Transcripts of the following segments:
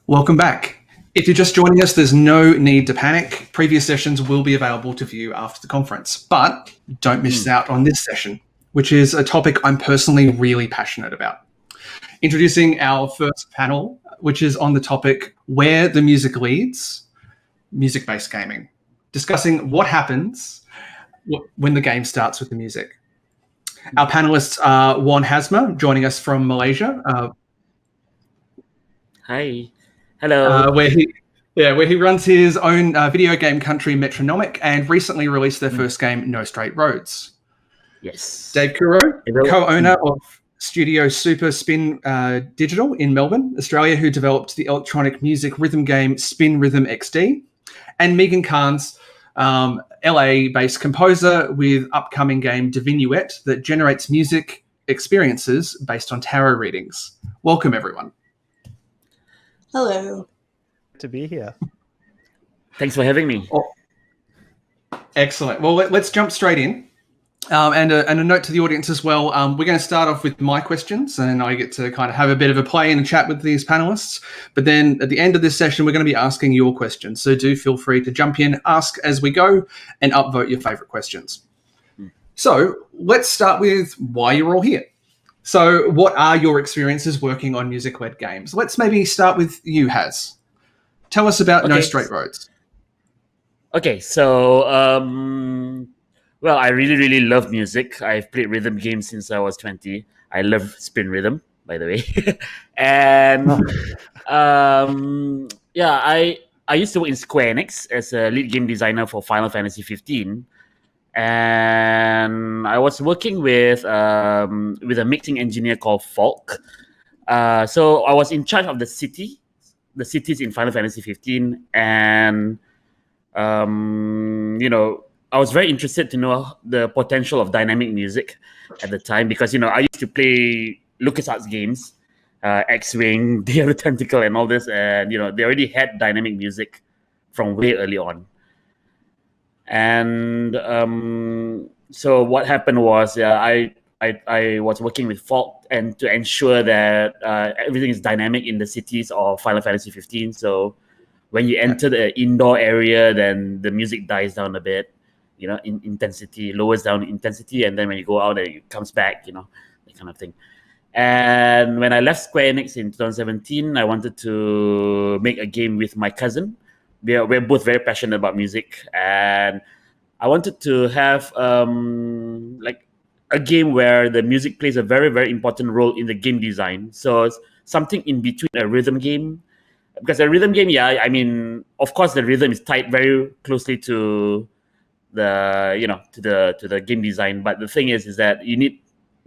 Welcome back. If you're just joining us, there's no need to panic. Previous sessions will be available to view after the conference, but don't miss out on this session, which is a topic I'm personally really passionate about. Introducing our first panel, which is on the topic Where the Music Leads, Music-Based Gaming, discussing what happens when the game starts with the music. Our panelists are Wan Hazmer, joining us from Malaysia. Hi. Hello. Where he runs his own video game country, Metronomik, and recently released their first game, No Straight Roads. Yes. Dave Curro, co-owner of Studio Super Spin Digital in Melbourne, Australia, who developed the electronic music rhythm game Spin Rhythm XD, and Megan Carnes, LA-based composer with upcoming game Divinuet that generates music experiences based on tarot readings. Welcome, everyone. Hello. To be here. Thanks for having me. Oh, excellent. Well, let's jump straight in. And a note to the audience as well. We're going to start off with my questions, and I get to kind of have a bit of a play and a chat with these panelists. But then at the end of this session, we're going to be asking your questions. So do feel free to jump in, ask as we go, and upvote your favorite questions. So let's start with why you're all here. So what are your experiences working on music-led games? Let's maybe start with you, Haz. Tell us about No Straight Roads. Okay, so, well, I really love music. I've played rhythm games since I was 20. I love spin rhythm, by the way. And, yeah, I used to work in Square Enix as a lead game designer for Final Fantasy 15. And I was working with a mixing engineer called Falk. So I was in charge of the cities in Final Fantasy 15, and I was very interested to know the potential of dynamic music at the time, because I used to play LucasArts games, X-Wing, The Other Tentacle, and all this, and they already had dynamic music from way early on. And so what happened was I was working with Falk and to ensure that everything is dynamic in the cities of Final Fantasy 15. So when you enter the indoor area, then the music dies down a bit, in intensity, lowers down in intensity, and then when you go out, it comes back, that kind of thing. And when I left Square Enix in 2017, I wanted to make a game with my cousin. We're both very passionate about music, and I wanted to have like a game where the music plays a very important role in the game design. So it's something in between a rhythm game, because a rhythm game, I mean, of course, the rhythm is tied very closely to the to the game design. But the thing is that you need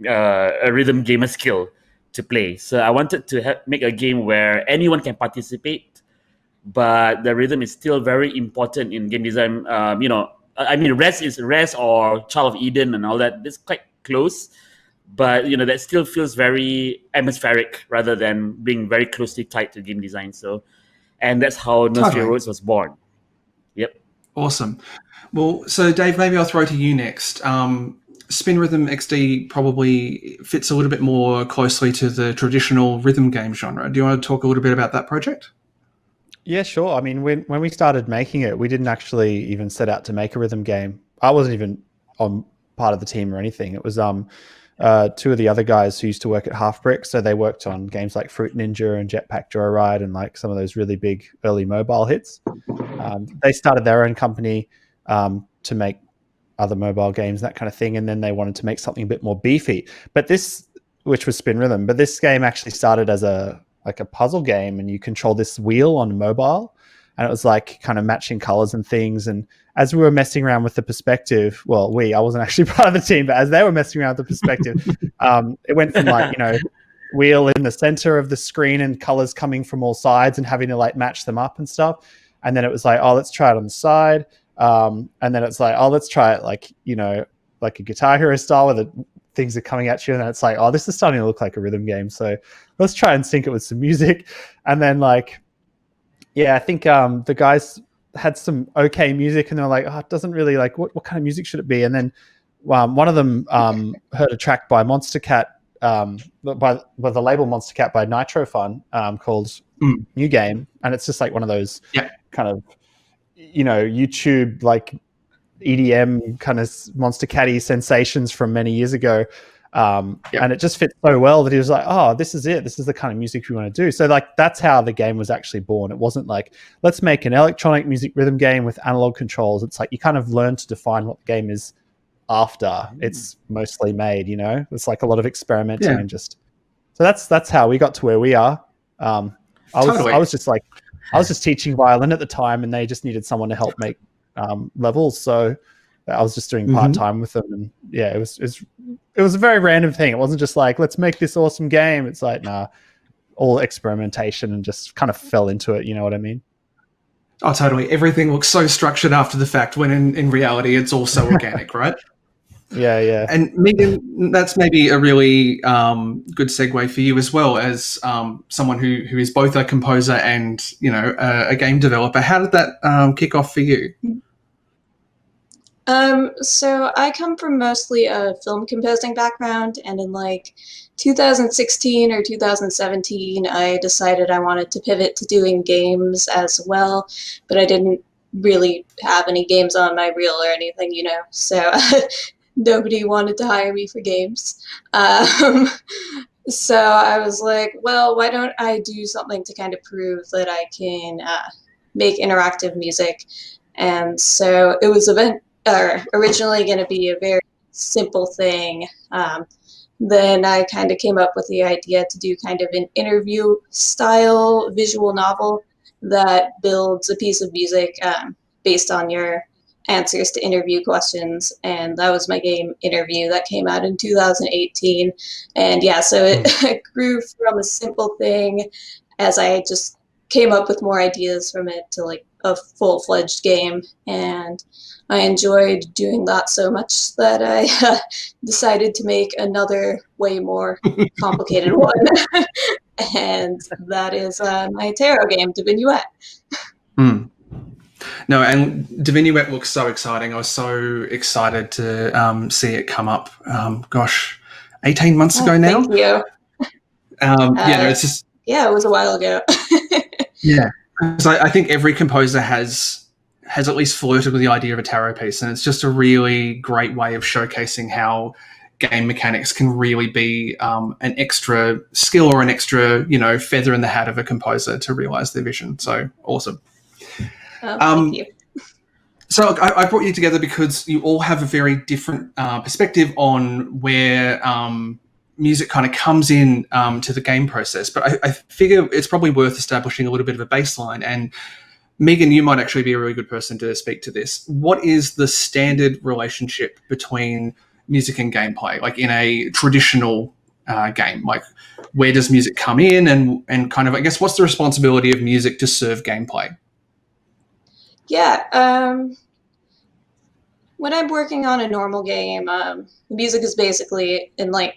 a rhythm gamer skill to play. So I wanted to make a game where anyone can participate, but the rhythm is still very important in game design. I mean, Res or Child of Eden and all that. It's quite close, but that still feels very atmospheric rather than being very closely tied to game design. So, and that's how No Straight Roads was born. Yep. Awesome. Well, so Dave, maybe I'll throw to you next. Spin Rhythm XD probably fits a little bit more closely to the traditional rhythm game genre. Do you want to talk a little bit about that project? Yeah, sure. I mean, when we started making it, we didn't actually even set out to make a rhythm game. I wasn't even on part of the team or anything. It was two of the other guys who used to work at Half Brick. So they worked on games like Fruit Ninja and Jetpack Joyride and like some of those really big early mobile hits. They started their own company to make other mobile games, that kind of thing. And then they wanted to make something a bit more beefy. But this, which was Spin Rhythm, but this game actually started as a puzzle game, and you control this wheel on mobile, and it was like kind of matching colors and things. And as we were messing around with the perspective, well, I wasn't actually part of the team, but as they were messing around with the perspective, it went from like, wheel in the center of the screen and colors coming from all sides and having to like match them up and stuff. And then it was like, oh, let's try it on the side. And then it's like, oh, let's try it like, like a Guitar Hero style where the things are coming at you, and then it's like, oh, this is starting to look like a rhythm game, so let's try and sync it with some music. And then like, I think the guys had some okay music, and they're like, oh, it doesn't really like what kind of music should it be? And then one of them heard a track by Monster Cat by the label Monster Cat by Nitro Fun, called New Game, and it's just like one of those kind of, you know, YouTube like EDM kind of Monster Catty sensations from many years ago. And it just fits so well that he was like, oh, this is it. This is the kind of music we want to do. So like that's how the game was actually born. It wasn't like, let's make an electronic music rhythm game with analog controls. It's like you kind of learn to define what the game is after it's mostly made, you know? It's like a lot of experimenting and just... So that's how we got to where we are. I was just teaching violin at the time, and they just needed someone to help make levels. So I was just doing part-time with them, and it was a very random thing. It wasn't just like, let's make this awesome game. It's like, nah, all experimentation, and just kind of fell into it. You know what I mean? Oh, totally. Everything looks so structured after the fact, when in reality, it's all so organic, right? Yeah. And Megan, that's maybe a really good segue for you as well, as someone who is both a composer and, you know, a game developer. How did that kick off for you? So I come from mostly a film composing background, and in like 2016 or 2017, I decided I wanted to pivot to doing games as well, but I didn't really have any games on my reel or anything, you know, so nobody wanted to hire me for games. So I was like, well, why don't I do something to kind of prove that I can make interactive music? And so it was originally going to be a very simple thing. Then I kind of came up with the idea to do kind of an interview style visual novel that builds a piece of music based on your answers to interview questions. And that was my game Interview that came out in 2018. And yeah, so it grew from a simple thing as I just came up with more ideas from it to like a full-fledged game. And I enjoyed doing that so much that I decided to make another way more complicated one. And that is my tarot game, Divinuet. No, and Divinuet looks so exciting. I was so excited to see it come up. 18 months ago now. Thank you. It's just... Yeah, it was a while ago. Yeah. So I think every composer has at least flirted with the idea of a tarot piece, and it's just a really great way of showcasing how game mechanics can really be an extra skill or an extra, you know, feather in the hat of a composer to realize their vision. So awesome. Thank you. So I brought you together because you all have a very different perspective on where music kind of comes in to the game process. But I figure it's probably worth establishing a little bit of a baseline. And Megan, you might actually be a really good person to speak to this. What is the standard relationship between music and gameplay, like in a traditional game? Like, where does music come in, and kind of, I guess, what's the responsibility of music to serve gameplay? Yeah, when I'm working on a normal game, the music is basically in like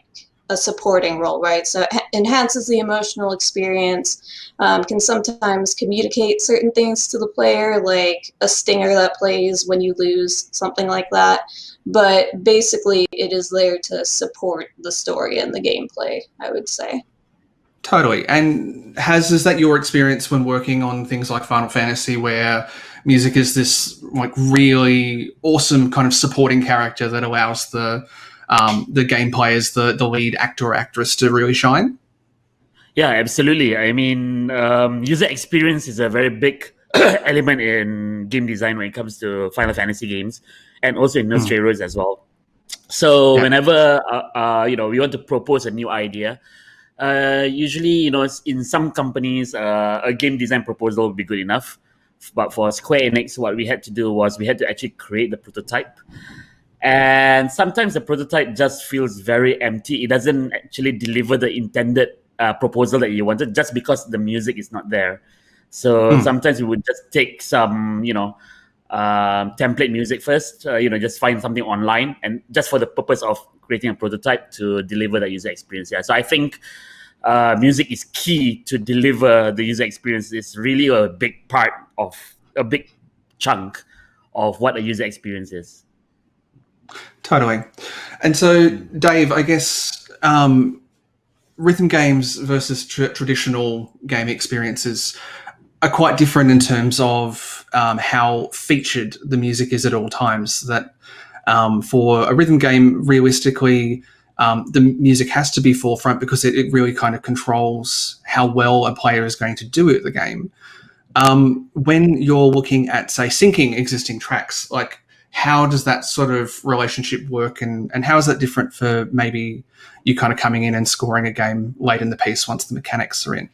a supporting role, right? So it enhances the emotional experience, can sometimes communicate certain things to the player, like a stinger that plays when you lose, something like that. But basically, it is there to support the story and the gameplay, I would say. Totally. And is that your experience when working on things like Final Fantasy, where music is this like really awesome kind of supporting character that allows the game players, the lead actor or actress, to really shine? Yeah, absolutely. I mean, user experience is a very big element in game design when it comes to Final Fantasy games, and also in Nurse Heroes as well. So whenever we want to propose a new idea, usually, in some companies, a game design proposal would be good enough. But for Square Enix, what we had to do was we had to actually create the prototype. And sometimes the prototype just feels very empty. It doesn't actually deliver the intended proposal that you wanted, just because the music is not there. So sometimes we would just take some, template music first, just find something online, and just for the purpose of creating a prototype to deliver the user experience. Yeah. So I think music is key to deliver the user experience. It's really a big chunk of what a user experience is. Totally. And so, Dave, I guess rhythm games versus traditional game experiences are quite different in terms of how featured the music is at all times. That for a rhythm game, realistically, the music has to be forefront because it really kind of controls how well a player is going to do at the game. When you're looking at, say, syncing existing tracks, like how does that sort of relationship work, and how is that different for maybe you kind of coming in and scoring a game late in the piece once the mechanics are in?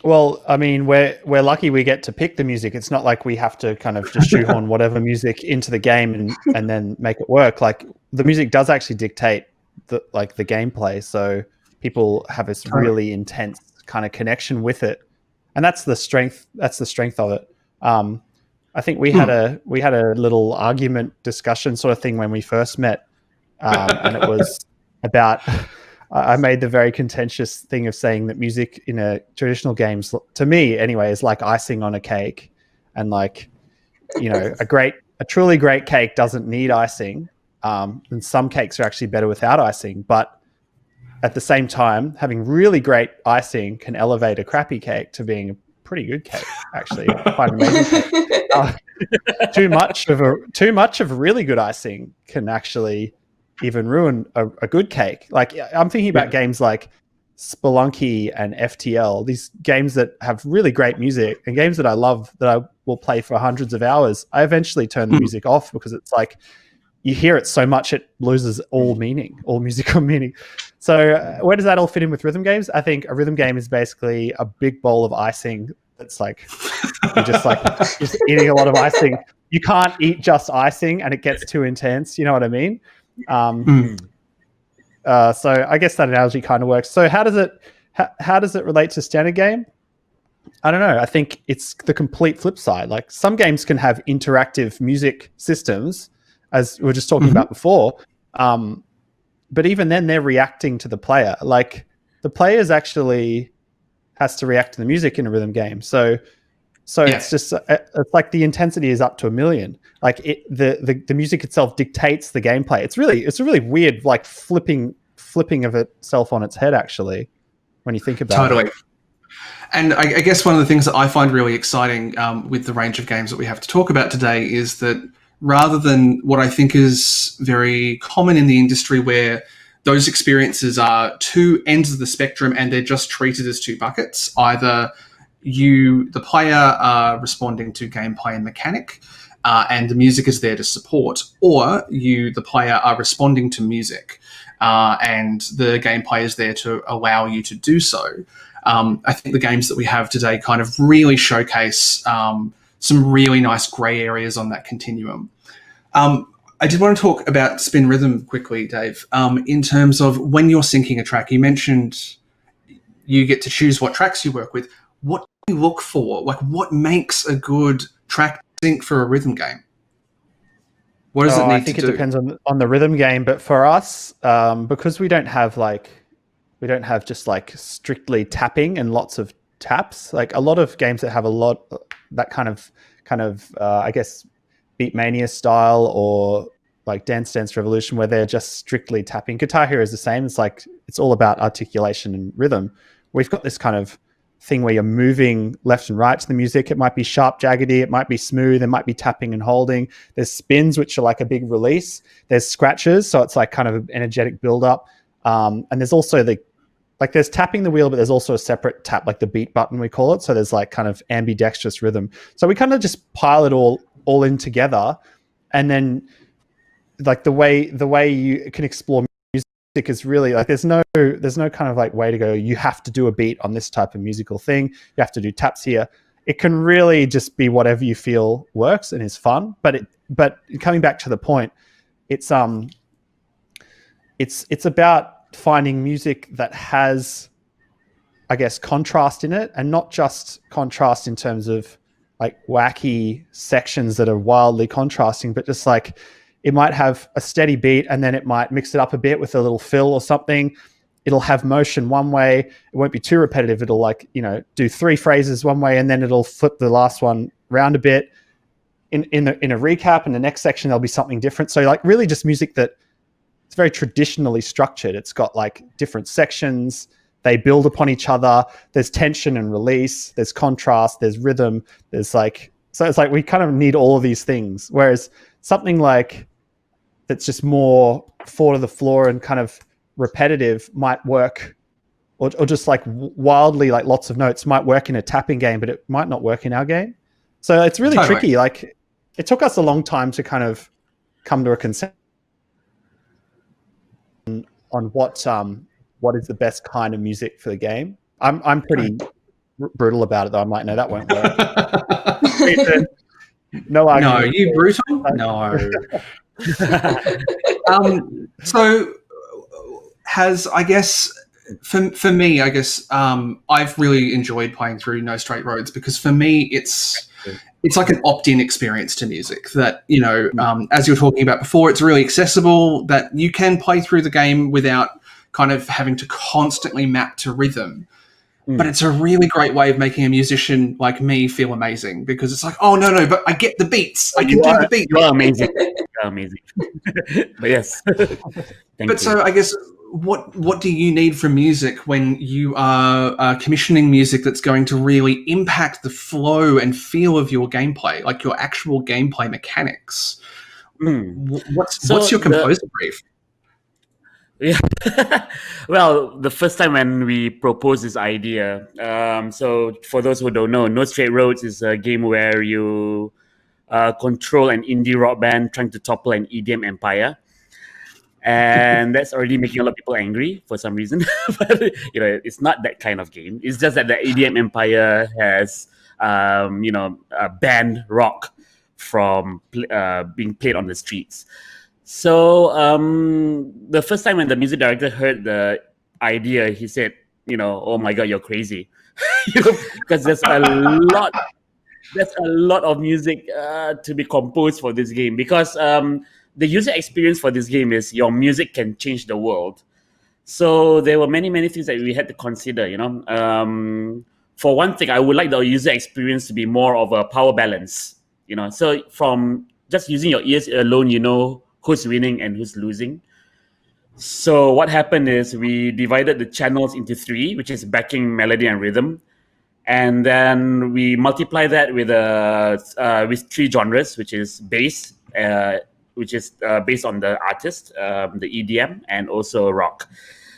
Well, I mean, we're lucky we get to pick the music. It's not like we have to kind of just shoehorn whatever music into the game and then make it work. Like the music does actually dictate the gameplay, so people have this really intense kind of connection with it, and that's the strength of it. I think we had a little argument discussion sort of thing when we first met, and it was about I made the very contentious thing of saying that music in a traditional games, to me anyway, is like icing on a cake, and like, you know, a truly great cake doesn't need icing. And some cakes are actually better without icing, but at the same time, having really great icing can elevate a crappy cake to being a pretty good cake, actually. Quite an amazing cake. Too much of a really good icing can actually even ruin a good cake. Like, I'm thinking about games like Spelunky and FTL, these games that have really great music and games that I love, that I will play for hundreds of hours. I eventually turn the music off because it's like, you hear it so much it loses all musical meaning. So where does that all fit in with rhythm games? I think a rhythm game is basically a big bowl of icing that's like, you're just eating a lot of icing. You can't eat just icing and it gets too intense. You know what I mean? So I guess that analogy kind of works. So how does it relate to standard game? I don't know. I think it's the complete flip side. Like, some games can have interactive music systems, as we were just talking about before. But even then, they're reacting to the player. Like, the players actually has to react to the music in a rhythm game. So it's just, it's like the intensity is up to 1,000,000. Like, the music itself dictates the gameplay. It's a really weird, like, flipping of itself on its head, actually, when you think about it. Totally. And I guess one of the things that I find really exciting with the range of games that we have to talk about today is that, rather than what I think is very common in the industry, where those experiences are two ends of the spectrum and they're just treated as two buckets, either you, the player, are responding to gameplay and mechanic, and the music is there to support, or you, the player, are responding to music, and the gameplay is there to allow you to do so. I think the games that we have today kind of really showcase some really nice grey areas on that continuum. I did want to talk about spin rhythm quickly, Dave, in terms of when you're syncing a track. You mentioned you get to choose what tracks you work with. What do you look for? Like, what makes a good track sync for a rhythm game? What does it need to do? I think it depends on the rhythm game, but for us, because we don't have just like strictly tapping and lots of taps. Like, a lot of games that have a lot that kind of I guess Beatmania style, or like Dance Dance Revolution, where they're just strictly tapping. Guitar Hero is the same. It's like, it's all about articulation and rhythm. We've got this kind of thing where you're moving left and right to the music. It might be sharp, jaggedy. It might be smooth. It might be tapping and holding. There's spins, which are like a big release. There's scratches, so it's like kind of an energetic build up. And there's also there's tapping the wheel, but there's also a separate tap, like the beat button, we call it. So there's like kind of ambidextrous rhythm. So we kind of just pile it all in together. And then like the way you can explore music is really like, there's no kind of like way to go, you have to do a beat on this type of musical thing. You have to do taps here. It can really just be whatever you feel works and is fun. But coming back to the point, it's about finding music that has, I guess, contrast in it, and not just contrast in terms of like wacky sections that are wildly contrasting, but just like, it might have a steady beat and then it might mix it up a bit with a little fill or something. It'll have motion one way. It won't be too repetitive. It'll like, do 3 phrases one way, and then it'll flip the last one round a bit in a recap. In the next section, there'll be something different. So like, really just music that it's very traditionally structured. It's got like different sections. they build upon each other. There's tension and release. There's contrast. There's rhythm. There's like, so it's like we kind of need all of these things. Whereas something like that's just more four to the floor and kind of repetitive might work, or just like wildly like lots of notes might work in a tapping game, but it might not work in our game. So it's really tricky. Like it took us a long time to kind of come to a consensus on what is the best kind of music for the game. I'm pretty brutal about it though. I'm like, no, that won't work. No argument. No, you brutal? No. So has, I guess, for me, I guess I've really enjoyed playing through No Straight Roads, because for me it's like an opt-in experience to music that, you know, as you were talking about before, it's really accessible, that you can play through the game without kind of having to constantly map to rhythm. But it's a really great way of making a musician like me feel amazing, because it's like, oh, no, but I get the beats. I can do the beats. You are amazing. You're amazing. But yes. Thank you. So I guess what do you need from music when you are commissioning music that's going to really impact the flow and feel of your gameplay, like your actual gameplay mechanics? What's your composer brief? Yeah. Well, the first time when we proposed this idea, so for those who don't know, No Straight Roads is a game where you control an indie rock band trying to topple an EDM empire. And that's already making a lot of people angry for some reason. But, you know, it's not that kind of game. It's just that the EDM empire has, banned rock from being played on the streets. So the first time when the music director heard the idea, he said, oh my God, you're crazy. Because there's a lot of music to be composed for this game. Because the user experience for this game is your music can change the world. So there were many, many things that we had to consider, For one thing, I would like the user experience to be more of a power balance, So from just using your ears alone, who's winning and who's losing. So what happened is we divided the channels into 3, which is backing, melody, and rhythm. And then we multiply that with 3 genres, which is bass, which is based on the artist, the EDM, and also rock.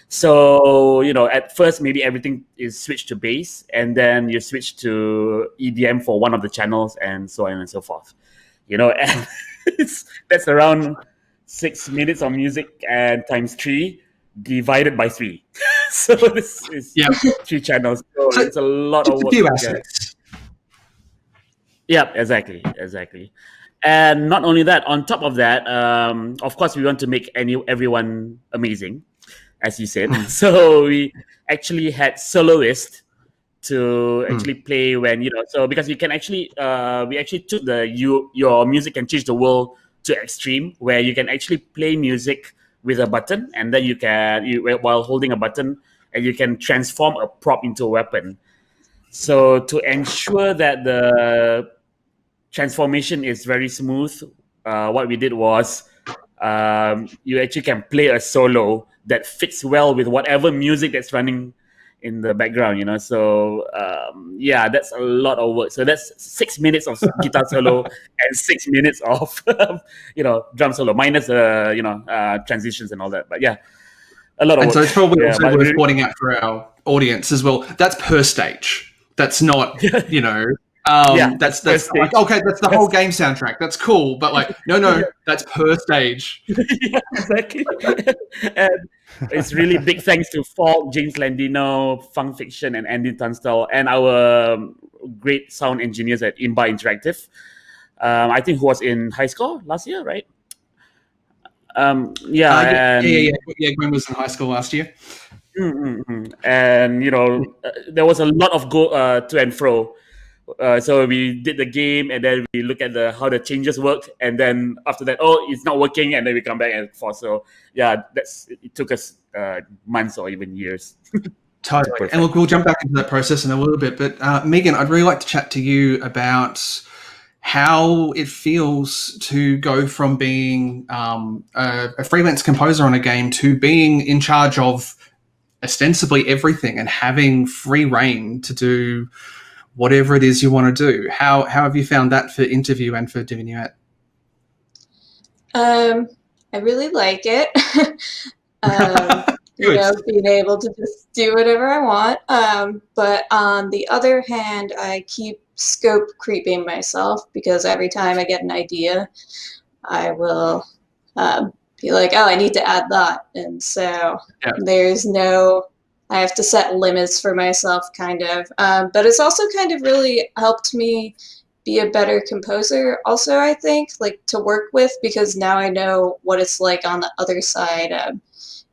So, at first, maybe everything is switched to bass, and then you switch to EDM for one of the channels, and so on and so forth. And that's around 6 minutes of music and times 3 divided by 3. So this is 3 channels. So it's a lot of work. Yeah, exactly. And not only that, on top of that, of course, we want to make everyone amazing, as you said. So we actually had soloists to actually play when, so because you can actually, we actually took your music can change the world to extreme, where you can actually play music with a button, and then while holding a button, and you can transform a prop into a weapon. So to ensure that the transformation is very smooth, what we did was you actually can play a solo that fits well with whatever music that's running in the background, So that's a lot of work. So that's 6 minutes of guitar solo and 6 minutes of drum solo, minus transitions and all that. But yeah, a lot of work. And so it's probably also worth pointing out for our audience as well. That's per stage. That's not that's like, okay, that's the whole game soundtrack. That's cool, but like no, that's per stage. Yeah, exactly. And it's really big thanks to Falk, James Landino, Funk Fiction, and Andy Tunstall, and our great sound engineers at Imba Interactive. I think who was in High Score last year, right? Gwen was in High School last year. And there was a lot of go to and fro. So we did the game, and then we look at how the changes worked, and then after that, it's not working, and then we come back and forth. So yeah, it took us months or even years. Totally. And look, we'll jump back into that process in a little bit. But Megan, I'd really like to chat to you about how it feels to go from being a freelance composer on a game to being in charge of ostensibly everything and having free reign to do whatever it is you want to do. How have you found that for interview and for Divinuet? I really like it. Being able to just do whatever I want. But on the other hand, I keep scope creeping myself, because every time I get an idea, I will be like, oh, I need to add that. And so I have to set limits for myself, kind of. But it's also kind of really helped me be a better composer also, I think, like to work with, because now I know what it's like on the other side,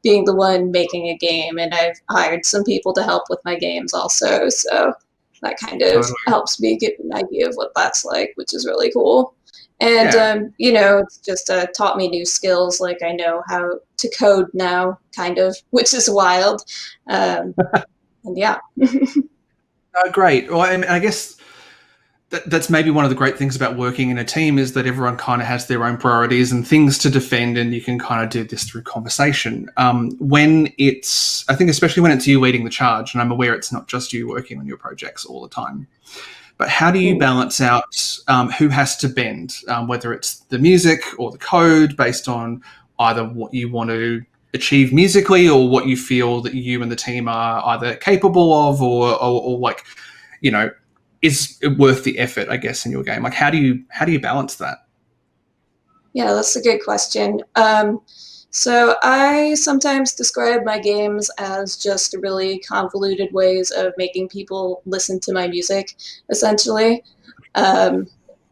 being the one making a game, and I've hired some people to help with my games also, so that kind of helps me get an idea of what that's like, which is really cool. And it's just taught me new skills, like I know how to code now, kind of, which is wild. And yeah. Great. Well, I mean, I guess that's maybe one of the great things about working in a team, is that everyone kind of has their own priorities and things to defend, and you can kind of do this through conversation. I think especially when it's you leading the charge, and I'm aware it's not just you working on your projects all the time, but how do you balance out who has to bend, whether it's the music or the code, based on either what you want to achieve musically or what you feel that you and the team are either capable of, or like, is it worth the effort, I guess, in your game? Like, how do you balance that? Yeah, that's a good question. So I sometimes describe my games as just really convoluted ways of making people listen to my music, essentially.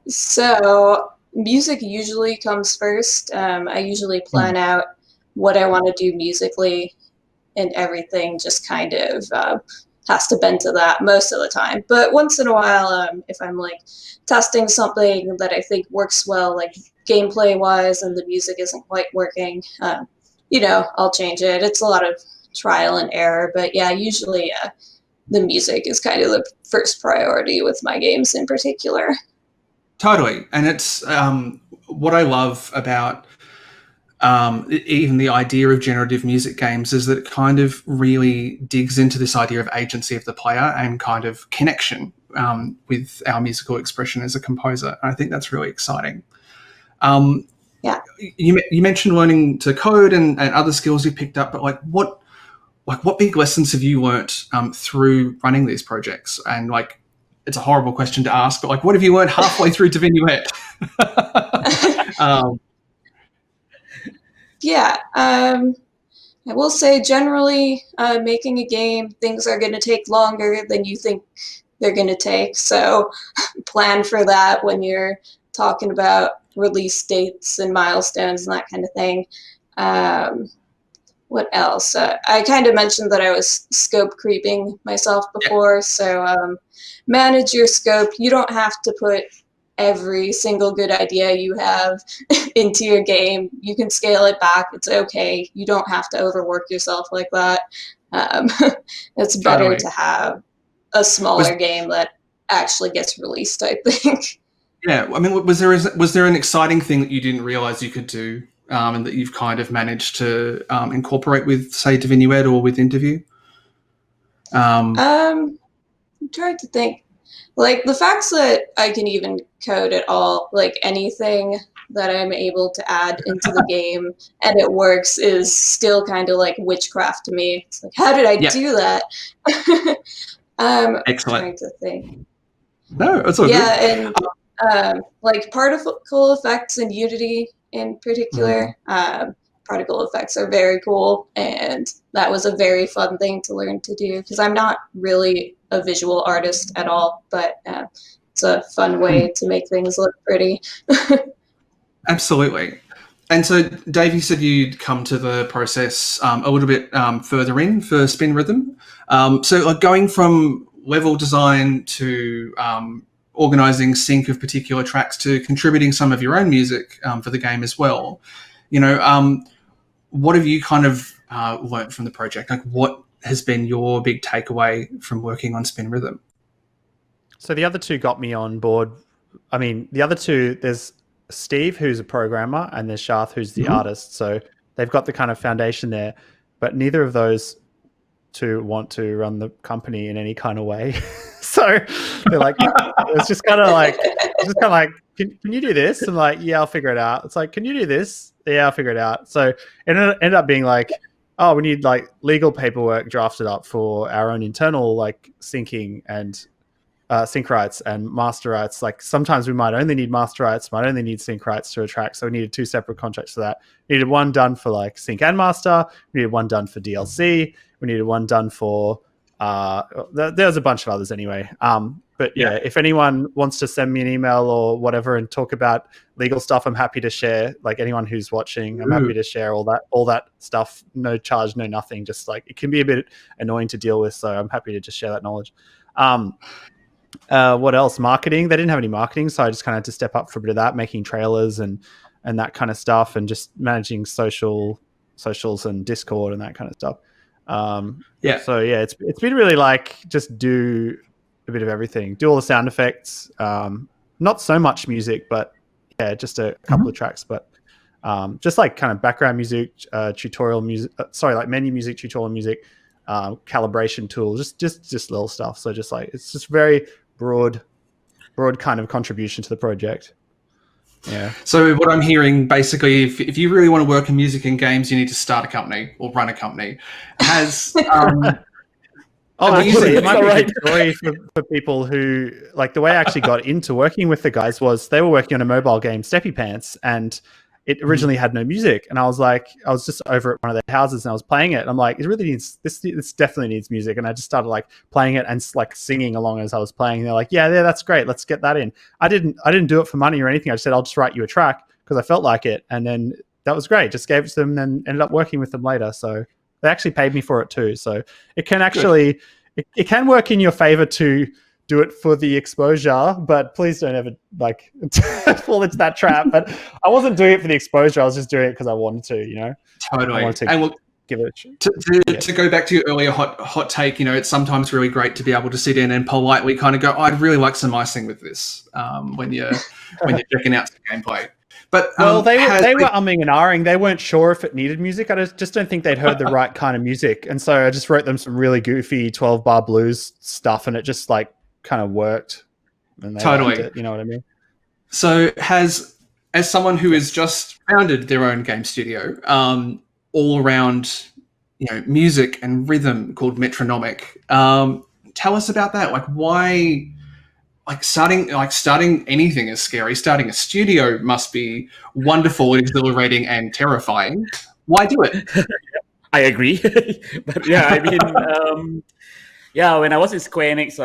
So music usually comes first. I usually plan out what I want to do musically, and everything just kind of has to bend to that most of the time. But once in a while, if I'm like testing something that I think works well, like gameplay wise, and the music isn't quite working, I'll change it. It's a lot of trial and error, but yeah, usually the music is kind of the first priority with my games in particular. Totally. And it's what I love about even the idea of generative music games is that it kind of really digs into this idea of agency of the player and kind of connection with our musical expression as a composer. And I think that's really exciting. Yeah. You mentioned learning to code and other skills you picked up, but what big lessons have you learnt through running these projects? And it's a horrible question to ask, but what have you learned halfway through Divinuet? Yeah, I will say generally, making a game, things are going to take longer than you think they're going to take. So plan for that when you're talking about release dates and milestones and that kind of thing. What else? I kind of mentioned that I was scope creeping myself before. So manage your scope. You don't have to put every single good idea you have into your game. You can scale it back. It's okay. You don't have to overwork yourself like that. It's better to have a smaller game that actually gets released, I think. Yeah, I mean, was there an exciting thing that you didn't realize you could do, and that you've kind of managed to incorporate with, say, Divinuet or with Interview? I'm trying to think. The facts that I can even code at all, anything that I'm able to add into the game and it works, is still kind of like witchcraft to me. It's like, how did I do that? Excellent. Trying to think. No, it's all good. And particle effects in Unity in particular. Particle effects are very cool, and that was a very fun thing to learn to do, because I'm not really a visual artist at all, but it's a fun way to make things look pretty. Absolutely. And so, Dave, you said you'd come to the process a little bit further in for Spin Rhythm. So going from level design to organising sync of particular tracks to contributing some of your own music for the game as well, what have you kind of learnt from the project? What has been your big takeaway from working on Spin Rhythm? So the other two got me on board. I mean, the other two, there's Steve, who's a programmer, and there's Sharth, who's the artist. So they've got the kind of foundation there, but neither of those to want to run the company in any kind of way. So they're like, it's just kind of like, can you do this? I'm like, yeah, I'll figure it out. It's like, can you do this? Yeah, I'll figure it out. So it ended up being like, oh, we need like legal paperwork drafted up for our own internal like syncing and sync rights and master rights. Like sometimes we might only need master rights, might only need sync rights to a track. So we needed 2 separate contracts for that. We needed one done for like sync and master. We needed one done for DLC. We needed one done for there's a bunch of others anyway. But yeah, if anyone wants to send me an email or whatever and talk about legal stuff, I'm happy to share. Like anyone who's watching, I'm happy to share all that stuff. No charge, no nothing. Just like it can be a bit annoying to deal with, so I'm happy to just share that knowledge. What else? Marketing. They didn't have any marketing, so I just kind of had to step up for a bit of that, making trailers and that kind of stuff, and just managing socials and Discord and that kind of stuff. So yeah, it's been really like just do a bit of everything, do all the sound effects, not so much music, but yeah, just a couple of tracks, but just like kind of background music, tutorial music, like menu music, tutorial music, calibration tools, just little stuff. So just like it's just very broad kind of contribution to the project. Yeah. So what I'm hearing basically, if you really want to work in music and games, you need to start a company or run a company. Has actually, it might be a good story for people who like the way I actually got into working with the guys was they were working on a mobile game, Steppy Pants, and it originally had no music. And I was just over at one of their houses and I was playing it. And I'm like, it really needs this definitely needs music. And I just started like playing it and like singing along as I was playing. And they're like, yeah, that's great. Let's get that in. I didn't do it for money or anything. I just said, I'll just write you a track because I felt like it. And then that was great. Just gave it to them and ended up working with them later. So they actually paid me for it too. So it can actually, it can work in your favor to do it for the exposure, but please don't ever like fall into that trap. But I wasn't doing it for the exposure. I was just doing it because I wanted to, you know. Totally. And look, give it to go back to your earlier hot take, you know, it's sometimes really great to be able to sit in and politely kind of go, I'd really like some icing with this when you're checking out some gameplay. But they were umming and ahhing. They weren't sure if it needed music. I just don't think they'd heard the right kind of music. And so I just wrote them some really goofy 12-bar blues stuff, and it just like kind of worked. And they liked it, you know what I mean? So as someone who has just founded their own game studio, all around, you know, music and rhythm called Metronomik, tell us about that. Like why? Like starting anything is scary. Starting a studio must be wonderful, exhilarating, and terrifying. Why do it? I agree, but yeah, I mean, when I was in Square Enix,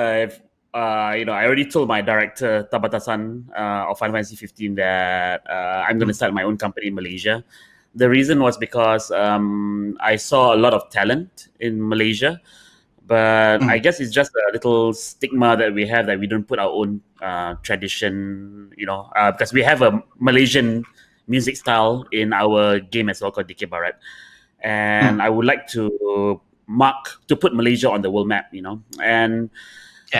I already told my director Tabata-san of Final Fantasy 15 that I'm going to start my own company in Malaysia. The reason was because I saw a lot of talent in Malaysia. But I guess it's just a little stigma that we have that we don't put our own tradition, you know, because we have a Malaysian music style in our game as well called DK Barat. And I would like to put Malaysia on the world map, you know. And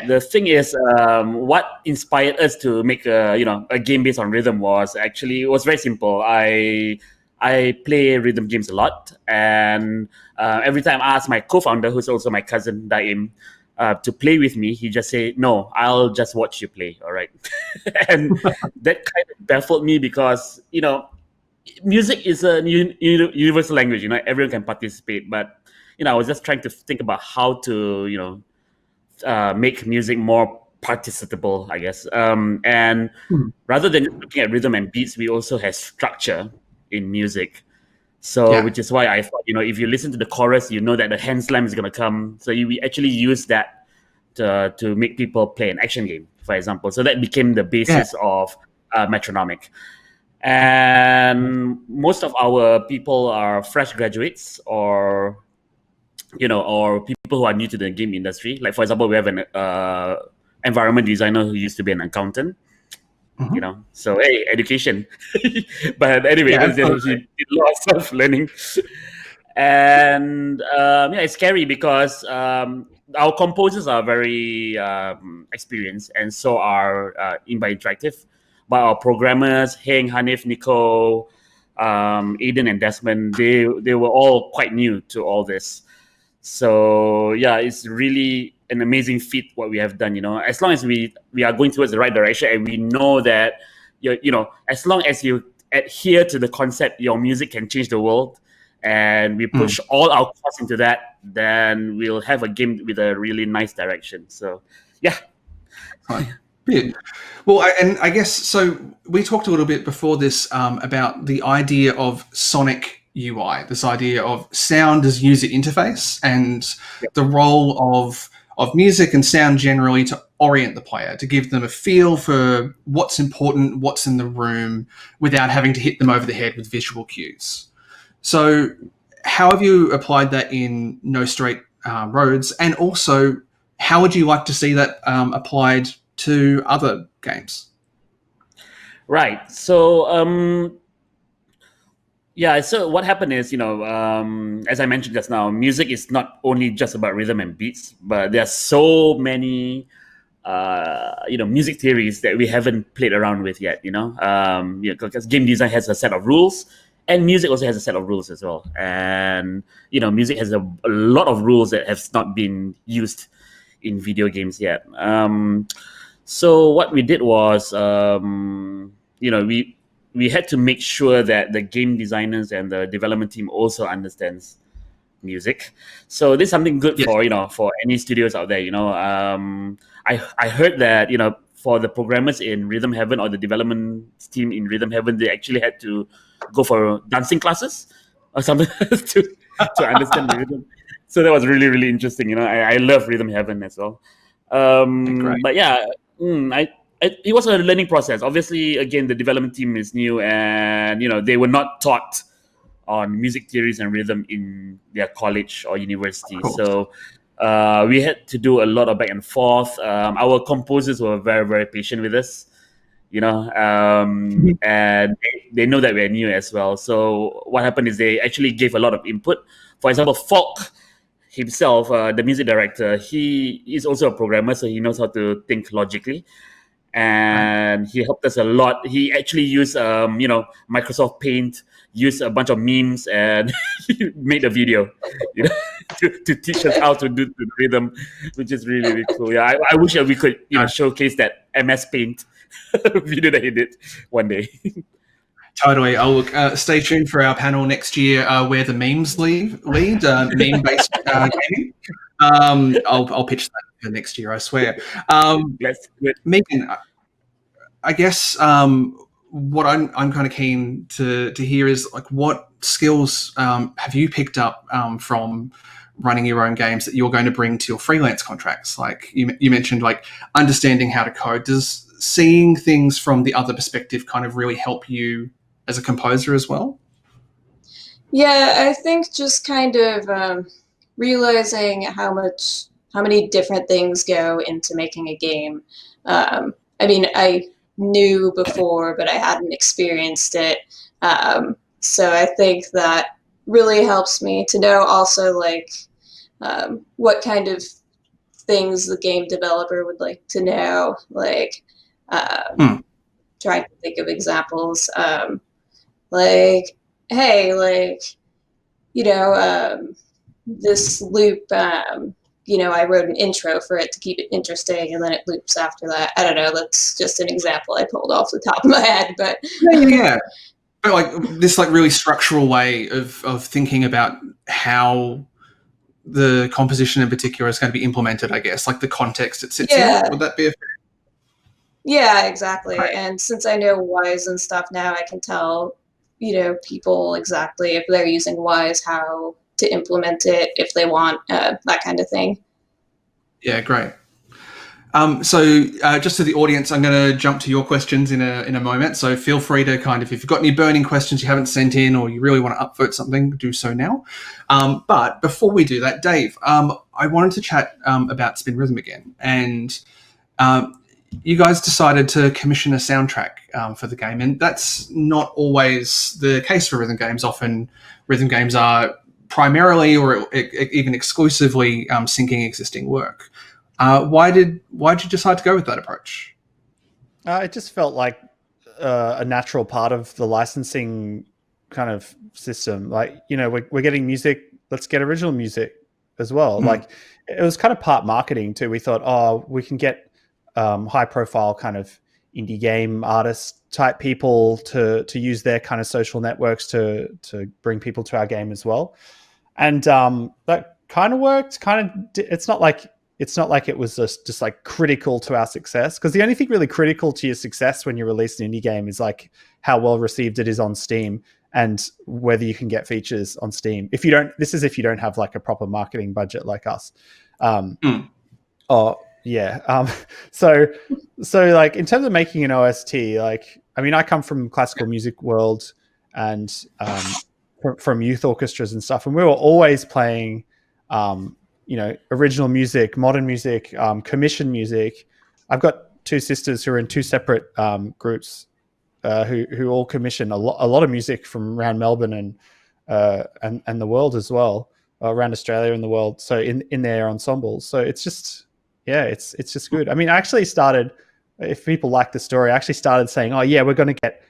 the thing is, what inspired us to make a game based on rhythm was very simple. I play rhythm games a lot, and every time I ask my co-founder, who's also my cousin Daim, to play with me, he just say, "No, I'll just watch you play." All right, and that kind of baffled me because music is a universal language. You know, everyone can participate, but I was just trying to think about how to make music more participable, I guess. And rather than looking at rhythm and beats, we also have structure in music. So which is why I thought, if you listen to the chorus, you know that the hand slam is going to come. So we actually use that to make people play an action game, for example. So that became the basis of Metronomik. And most of our people are fresh graduates or people who are new to the game industry. Like, for example, we have an environment designer who used to be an accountant. So hey, education. But anyway, he did lots of learning, and it's scary because our composers are very experienced, and so are Inba Interactive. But our programmers, Heng, Hanif, Nico, Aiden, and Desmond, they were all quite new to all this. So yeah, it's really an amazing feat what we have done. As long as we are going towards the right direction, and we know that as long as you adhere to the concept, your music can change the world, and we push all our costs into that, then we'll have a game with a really nice direction. So yeah. Brilliant. Well, I guess so. We talked a little bit before this about the idea of sonic UI, this idea of sound as user interface, and the role of music and sound generally to orient the player, to give them a feel for what's important, what's in the room, without having to hit them over the head with visual cues. So, how have you applied that in No Straight Roads, and also how would you like to see that applied to other games? Right. So so what happened is, as I mentioned just now, music is not only just about rhythm and beats, but there are so many music theories that we haven't played around with yet, because game design has a set of rules, and music also has a set of rules as well. And music has a lot of rules that have not been used in video games yet. So what we did was, we had to make sure that the game designers and the development team also understands music. So this is something good for any studios out there. I heard that for the programmers in Rhythm Heaven, or the development team in Rhythm Heaven, they actually had to go for dancing classes or something to understand the rhythm. So that was really, really interesting. I love Rhythm Heaven as well. But yeah, it was a learning process. Obviously, again, the development team is new, and they were not taught on music theories and rhythm in their college or university. So we had to do a lot of back and forth. Our composers were very, very patient with us, and they know that we're new as well. So what happened is they actually gave a lot of input. For example, Falk himself, the music director, he is also a programmer, so he knows how to think logically, and he helped us a lot. He actually used Microsoft Paint, used a bunch of memes, and made a video to teach us how to do the rhythm, which is really, really cool. Yeah, I wish that we could showcase that MS Paint video that he did one day. Totally. I'll look. Stay tuned for our panel next year, where the memes lead meme-based gaming. I'll pitch that for next year, I swear. Megan, I guess what I'm kind of keen to hear is, like, what skills have you picked up from running your own games that you're going to bring to your freelance contracts? Like you mentioned, like understanding how to code. Does seeing things from the other perspective kind of really help you as a composer as well? Yeah, I think just kind of realizing how many different things go into making a game. I mean, I knew before, but I hadn't experienced it. So I think that really helps me to know also, like, what kind of things the game developer would like to know, like trying to think of examples. Like, hey, like, this loop, I wrote an intro for it to keep it interesting, and then it loops after that. I don't know, that's just an example I pulled off the top of my head, but yeah. But like this really structural way of thinking about how the composition in particular is going to be implemented, I guess, like the context it sits in. Would that be a Yeah, exactly. Right. And since I know Wise and stuff now, I can tell, people exactly if they're using Wise, how to implement it, if they want that kind of thing. Yeah, great. So just to the audience, I'm going to jump to your questions in a moment. So feel free to kind of, if you've got any burning questions you haven't sent in, or you really want to upvote something, do so now. But before we do that, Dave, I wanted to chat about Spin Rhythm again. And you guys decided to commission a soundtrack for the game. And that's not always the case for rhythm games. Often rhythm games are primarily or even exclusively syncing existing work. Why did you decide to go with that approach? It just felt like a natural part of the licensing kind of system. Like, we're getting music. Let's get original music. as well. Like it was kind of part marketing too. We thought, oh, we can get high profile kind of indie game artist type people to use their kind of social networks to bring people to our game as well. And that kind of worked. It's not like it was just like critical to our success, because the only thing really critical to your success when you release an indie game is like how well received it is on Steam and whether you can get features on Steam. If you don't have like a proper marketing budget like us. So like in terms of making an OST, like, I mean, I come from classical music world and from youth orchestras and stuff, and we were always playing original music, modern music, commission music. I've got two sisters who are in two separate groups who all commission a lot of music from around Melbourne and the world as well, around Australia and the world. So in their ensembles. So it's just, it's just good. I mean, I actually started, if people like the story, I actually started saying, oh yeah, we're going to get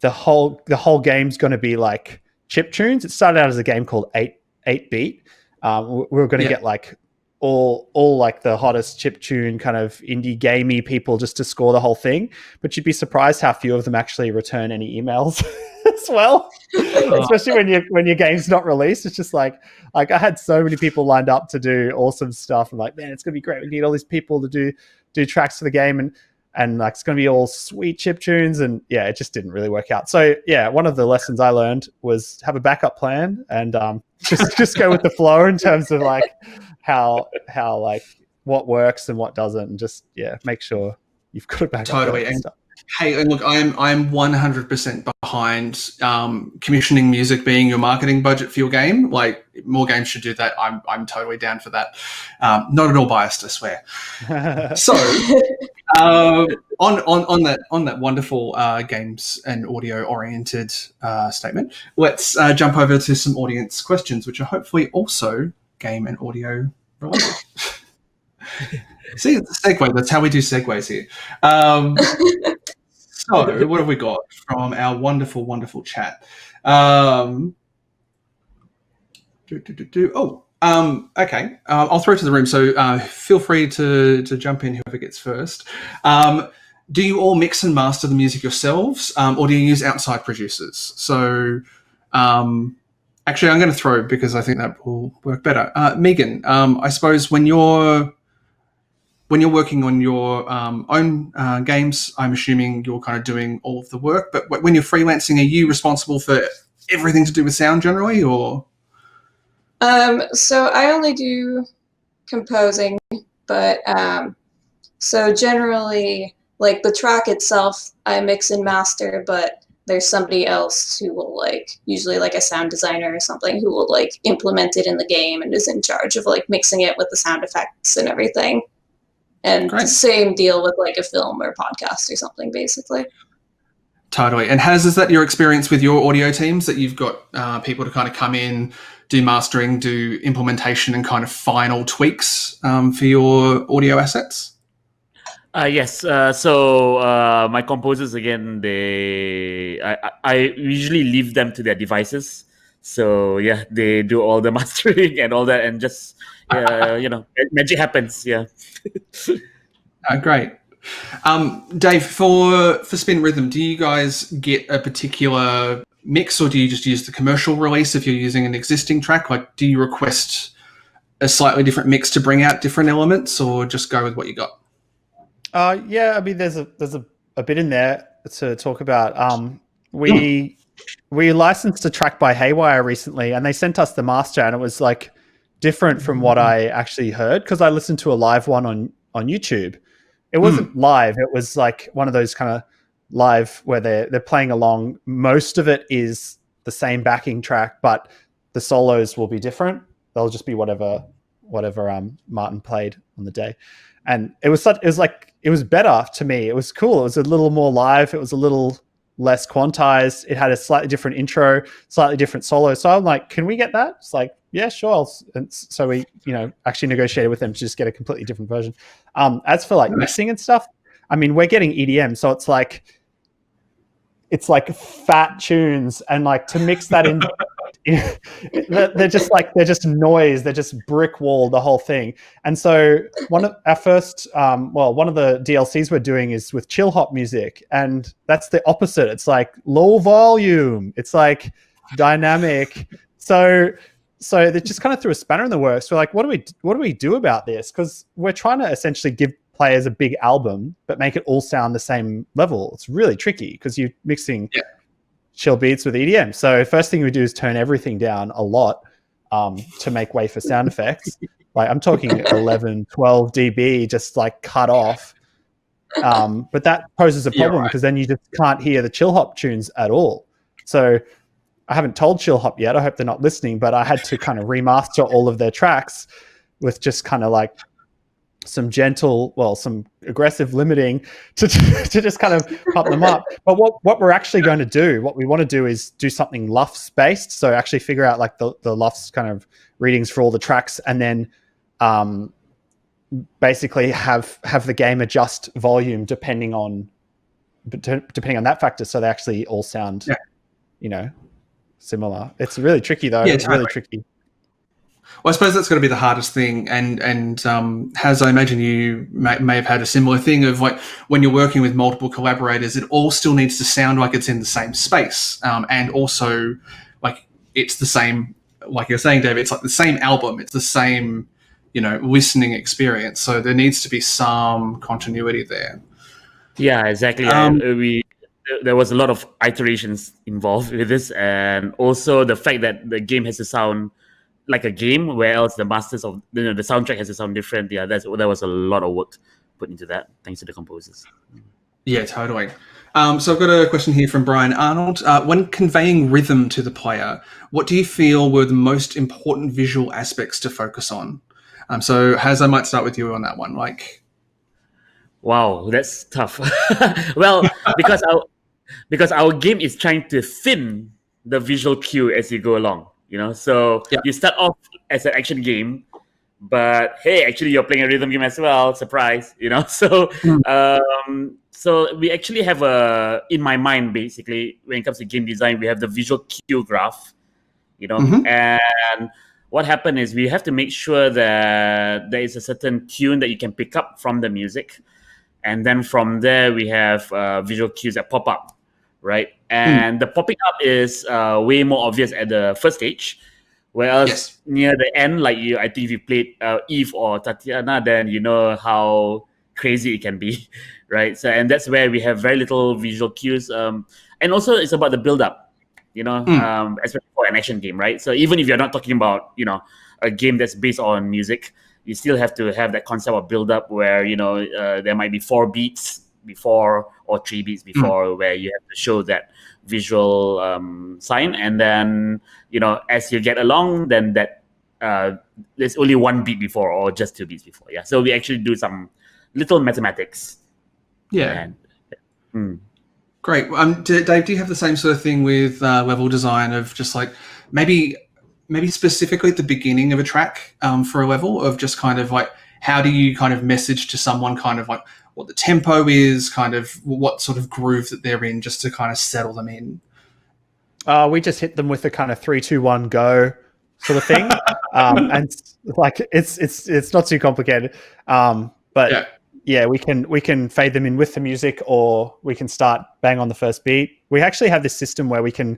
the whole game's going to be like chip tunes. It started out as a game called 8-Beat. We were going to get like all like the hottest chip tune kind of indie gamey people just to score the whole thing, but you'd be surprised how few of them actually return any emails as well. Especially when your game's not released. It's just like I had so many people lined up to do awesome stuff. I'm like, man, it's gonna be great. We need all these people to do tracks for the game, and like it's gonna be all sweet chip tunes, and it just didn't really work out. So one of the lessons I learned was have a backup plan and just go with the flow in terms of like how like what works and what doesn't, and just make sure you've got a backup totally plan and stuff. Hey, and look, I'm 100% behind commissioning music being your marketing budget for your game. Like, more games should do that. I'm totally down for that. Not at all biased, I swear. So, on that wonderful games and audio oriented statement, let's jump over to some audience questions, which are hopefully also game and audio related. See, it's a segue. That's how we do segues here. So, what have we got from our wonderful, wonderful chat? Okay. I'll throw it to the room. So feel free to jump in, whoever gets first. Do you all mix and master the music yourselves, or do you use outside producers? So actually, I'm going to throw, because I think that will work better. Megan, I suppose when you're working on your own games, I'm assuming you're kind of doing all of the work. But when you're freelancing, are you responsible for everything to do with sound generally, or? So I only do composing, but so generally, like the track itself, I mix and master, but there's somebody else who will usually a sound designer or something, who will implement it in the game and is in charge of mixing it with the sound effects and everything. And Great. Same deal with a film or podcast or something, basically. Totally. And is that your experience with your audio teams, that you've got people to kind of come in, do mastering, do implementation and kind of final tweaks for your audio assets? Yes. So my composers, again, I usually leave them to their devices. So they do all the mastering and all that, and just magic happens. Yeah. Great. Dave, for Spin Rhythm, do you guys get a particular mix, or do you just use the commercial release if you're using an existing track? Like, do you request a slightly different mix to bring out different elements, or just go with what you got? I mean, there's a bit in there to talk about. We licensed a track by Haywire recently, and they sent us the master, and it was different from what I actually heard, because I listened to a live one on YouTube. It wasn't live. It was one of those kind of live where they're playing along. Most of it is the same backing track, but the solos will be different. They'll just be whatever Martin played on the day. And it was better to me. It was cool. It was a little more live. It was a little less quantized. It had a slightly different intro, slightly different solo. So I'm like, can we get that? It's yeah, sure. And so we, actually negotiated with them to just get a completely different version. As for mixing and stuff, I mean, we're getting EDM, so it's fat tunes, and to mix that they're just noise. They're just brick wall, the whole thing. And so one of our first, one of the DLCs we're doing is with chill hop music, and that's the opposite. It's like low volume. It's like dynamic. So they just kind of threw a spanner in the works. We're like, what do we do about this? Because we're trying to essentially give players a big album, but make it all sound the same level. It's really tricky because you're mixing chill beats with EDM. So first thing we do is turn everything down a lot to make way for sound effects. Like I'm talking 11, 12 dB, just like cut off. But that poses a problem because then you just can't hear the chill hop tunes at all. So I haven't told chill hop yet. I hope they're not listening, but I had to kind of remaster all of their tracks with just kind of like some aggressive limiting to just kind of pump them up. But what we're actually going to do, what we want to do is do something LUFS based. So actually figure out like the LUFS kind of readings for all the tracks, and then basically have the game adjust volume depending on that factor. So they actually all sound, similar. It's really tricky though. It's really tricky. Well, I suppose that's going to be the hardest thing, and Haz, I imagine you may have had a similar thing of like when you're working with multiple collaborators, it all still needs to sound like it's in the same space, and also like it's the same, like you're saying, David. It's like the same album, it's the same, listening experience. So there needs to be some continuity there. Yeah, exactly. There was a lot of iterations involved with this, and also the fact that the game has to sound like a game, where else the masters of the soundtrack has to sound different. Yeah, there was a lot of work put into that, thanks to the composers. Yeah, totally. So I've got a question here from Brian Arnold. When conveying rhythm to the player, what do you feel were the most important visual aspects to focus on? So Haz, I might start with you on that one. Wow, that's tough. Well, because our game is trying to thin the visual cue as you go along. So you start off as an action game, but hey, actually you're playing a rhythm game as well. Surprise, So, so we actually have in my mind, basically, when it comes to game design, we have the visual cue graph, and what happened is we have to make sure that there is a certain tune that you can pick up from the music, and then from there we have visual cues that pop up. Right, and the popping up is way more obvious at the first stage, whereas near the end, I think if you played Eve or Tatiana, then you know how crazy it can be, right? So, and that's where we have very little visual cues, and also it's about the build-up, especially for an action game, right? So even if you're not talking about a game that's based on music, you still have to have that concept of build-up where there might be 4 beats before or 3 beats before, where you have to show that visual sign, and then as you get along, then that there's only 1 beat before or just 2 beats before. Yeah, so we actually do some little mathematics. Yeah. Great. Dave, do you have the same sort of thing with level design of just like maybe specifically at the beginning of a track for a level, of just kind of like how do you kind of message to someone kind of like what the tempo is, kind of what sort of groove that they're in, just to kind of settle them in? We just hit them with a kind of 3, 2, 1, go sort of thing, and like it's not too complicated. But we can fade them in with the music, or we can start bang on the first beat. We actually have this system where we can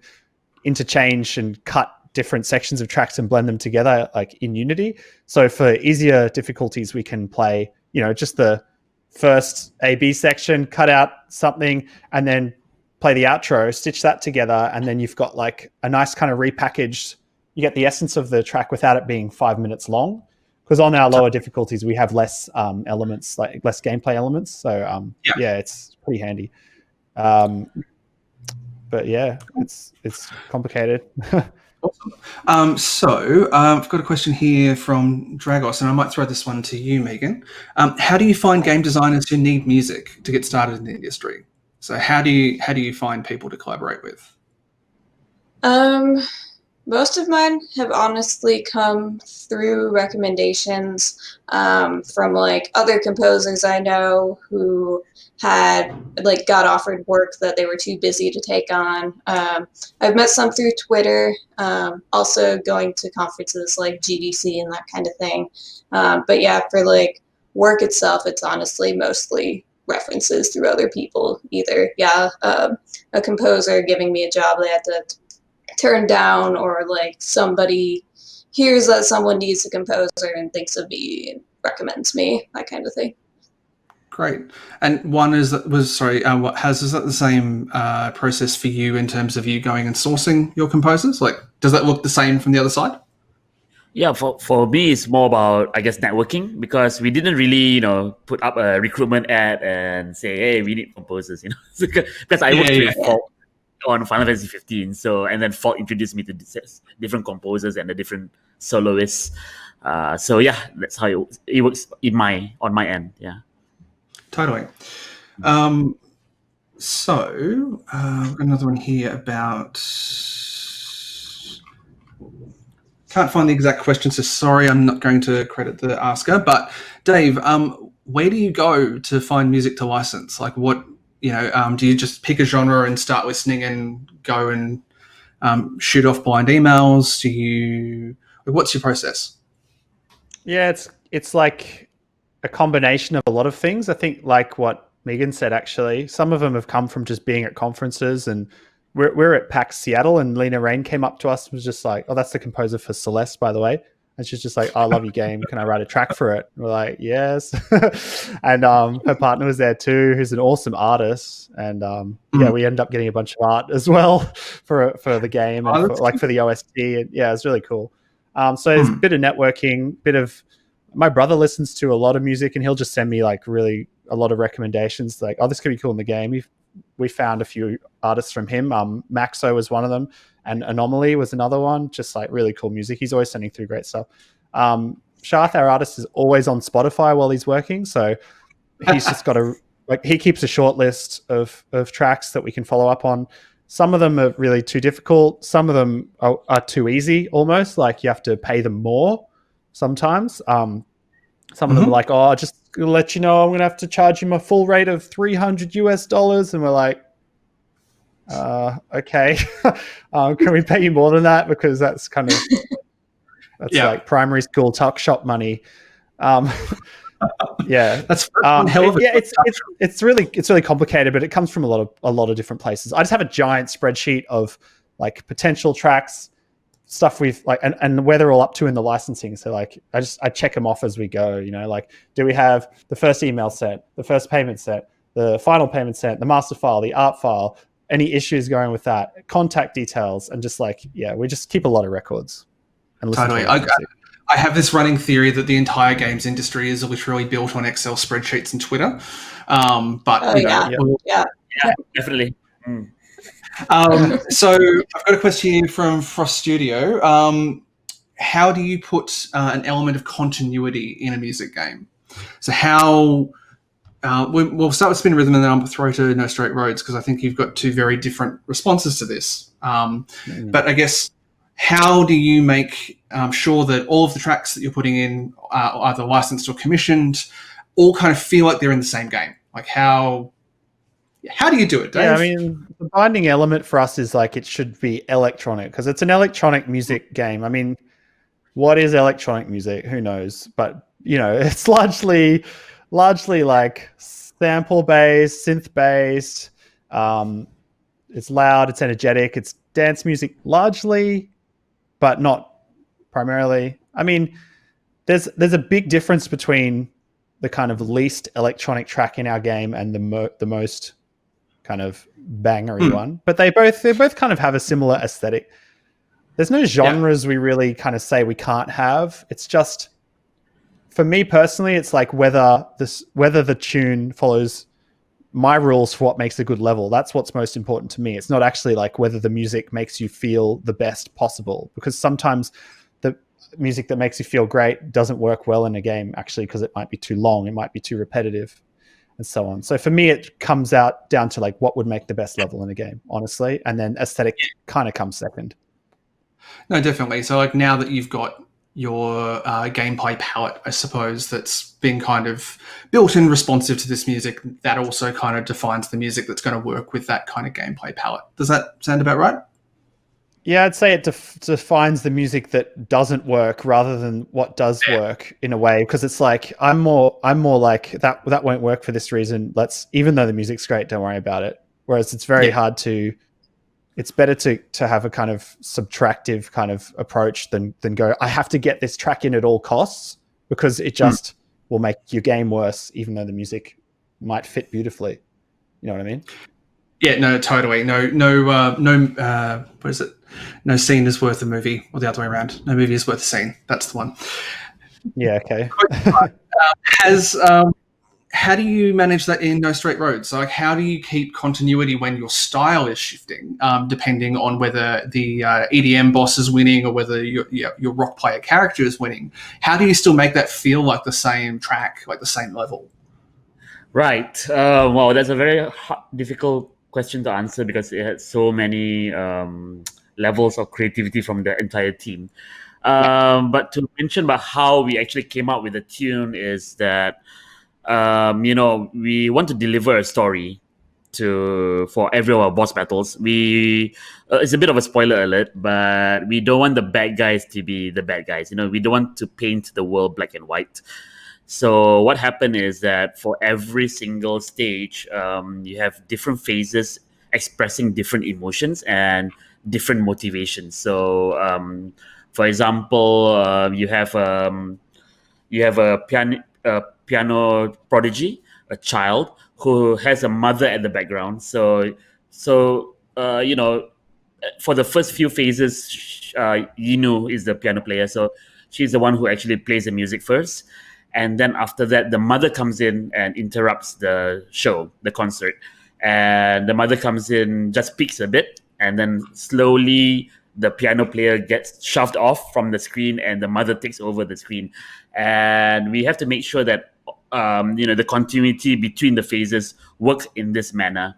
interchange and cut different sections of tracks and blend them together, like in Unity. So for easier difficulties, we can play, just the first A-B section, cut out something, and then play the outro, stitch that together, and then you've got like a nice kind of repackaged, you get the essence of the track without it being 5 minutes long. Because on our lower difficulties, we have less elements, like less gameplay elements. So it's pretty handy. But yeah, it's complicated. Awesome. So I've got a question here from Dragos, and I might throw this one to you, Megan. How do you find game designers who need music to get started in the industry? So how do you find people to collaborate with? Most of mine have honestly come through recommendations from like other composers I know who had like got offered work that they were too busy to take on. I've met some through Twitter, also going to conferences like GDC and that kind of thing. But yeah, for like work itself, it's honestly mostly references through other people. Either a composer giving me a job they had to turn down, or like somebody hears that someone needs a composer and thinks of me and recommends me, that kind of thing. Great. And one is that is that the same process for you in terms of you going and sourcing your composers? Like, does that look the same from the other side? Yeah, for me, it's more about, I guess, networking, because we didn't really, put up a recruitment ad and say, hey, we need composers, because I worked with Fault on Final Fantasy 15, and then Fault introduced me to different composers and the different soloists. So yeah, that's how it works on my end. Yeah, totally. So another one here about. Can't find the exact question, so sorry, I'm not going to credit the asker. But Dave, where do you go to find music to license? Like, what do you just pick a genre and start listening and go and shoot off blind emails? What's your process? Yeah, it's like a combination of a lot of things. I think, like what Megan said, actually, some of them have come from just being at conferences, and we're at PAX Seattle, and Lena Rain came up to us and was just like, oh, that's the composer for Celeste, by the way. And she's just like, oh, I love your game. Can I write a track for it? And we're like, yes. And her partner was there too, who's an awesome artist. And yeah, we ended up getting a bunch of art as well for the game and for the OST. And yeah, it's really cool. So there's a bit of networking, my brother listens to a lot of music, and he'll just send me like really a lot of recommendations, like, oh, this could be cool in the game. We found a few artists from him. Maxo was one of them, and Anomaly was another one. Just like really cool music. He's always sending through great stuff. Sharth, our artist, is always on Spotify while he's working, so he's just got he keeps a short list of tracks that we can follow up on. Some of them are really too difficult. Some of them are too easy, almost like you have to pay them more sometimes. Some of them are like, oh, just to let you know, I'm going to have to charge you my full rate of $300. And we're like, okay. Can we pay you more than that? Because that's kind of, like primary school tuck shop money. Yeah. That's one hell of a it's really complicated, but it comes from a lot of different places. I just have a giant spreadsheet of like potential tracks, stuff we've like, and where they're all up to in the licensing. So like I check them off as we go, like, do we have the first email set, the first payment set, the final payment set, the master file, the art file, any issues going with that, contact details, and just like, yeah, we just keep a lot of records and listen totally. to I have this running theory that the entire games industry is literally built on Excel spreadsheets and Twitter. Yeah, definitely. So I've got a question here from Frost Studio. How do you put an element of continuity in a music game? So how we'll start with Spin Rhythm and then I'll throw to No Straight Roads, because I think you've got two very different responses to this. But I guess, how do you make sure that all of the tracks that you're putting in, either licensed or commissioned, all kind of feel like they're in the same game? Like, how do you do it, Dave? Yeah, I mean, the binding element for us is like it should be electronic, because it's an electronic music game. I mean, what is electronic music? Who knows? But it's largely like sample based, synth based. It's loud, it's energetic, it's dance music largely, but not primarily. I mean, there's a big difference between the kind of least electronic track in our game and the most kind of bangery one, but they both kind of have a similar aesthetic. There's no genres we really kind of say we can't have. It's just, for me personally, it's like whether the tune follows my rules for what makes a good level. That's what's most important to me. It's not actually like whether the music makes you feel the best possible, because sometimes the music that makes you feel great doesn't work well in a game, actually, because it might be too long, it might be too repetitive, and so on. So for me, it comes out down to like what would make the best level in a game, honestly, and then aesthetic kind of comes second. No, definitely. So like now that you've got your gameplay palette, I suppose, that's been kind of built and responsive to this music, that also kind of defines the music that's going to work with that kind of gameplay palette. Does that sound about right? Yeah, I'd say it defines the music that doesn't work rather than what does work in a way, because it's like I'm more like that won't work for this reason. Even though the music's great, don't worry about it. Whereas it's very hard to. It's better to have a kind of subtractive kind of approach than go, I have to get this track in at all costs, because it just will make your game worse, even though the music might fit beautifully. You know what I mean? Yeah, no, totally. No, what is it? No scene is worth a movie, or the other way around. No movie is worth a scene. That's the one. Yeah, okay. How do you manage that in No Straight Roads? So, like, how do you keep continuity when your style is shifting, depending on whether the EDM boss is winning or whether your rock player character is winning? How do you still make that feel like the same track, like the same level? Right. Well, that's a very difficult question to answer because it had so many levels of creativity from the entire team. But to mention about how we actually came up with the tune is that we want to deliver a story for every of our boss battles. It's a bit of a spoiler alert, but we don't want the bad guys to be the bad guys. We don't want to paint the world black and white. So what happened is that for every single stage, you have different phases expressing different emotions and different motivations. So, for example, you have a piano prodigy, a child who has a mother at the background. So for the first few phases, Yinu is the piano player. So she's the one who actually plays the music first. And then after that, the mother comes in and interrupts the show, the concert. And the mother comes in, just speaks a bit, and then slowly the piano player gets shoved off from the screen and the mother takes over the screen. And we have to make sure that the continuity between the phases works in this manner.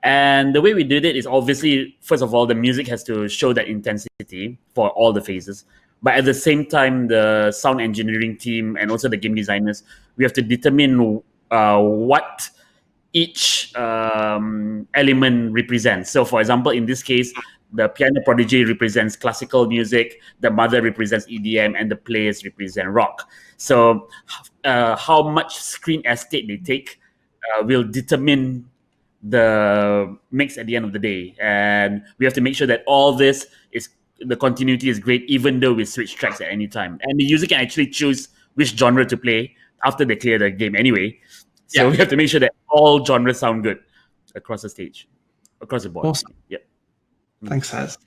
And the way we did it is obviously, first of all, the music has to show that intensity for all the phases. But at the same time, the sound engineering team and also the game designers, we have to determine what each element represents. So, for example, in this case, the piano prodigy represents classical music, the mother represents EDM, and the players represent rock. So, how much screen estate they take will determine the mix at the end of the day. And we have to make sure that all this the continuity is great, even though we switch tracks at any time. And the user can actually choose which genre to play after they clear the game anyway. So we have to make sure that all genres sound good across the stage, across the board. Awesome. Yeah. Thanks, Haz.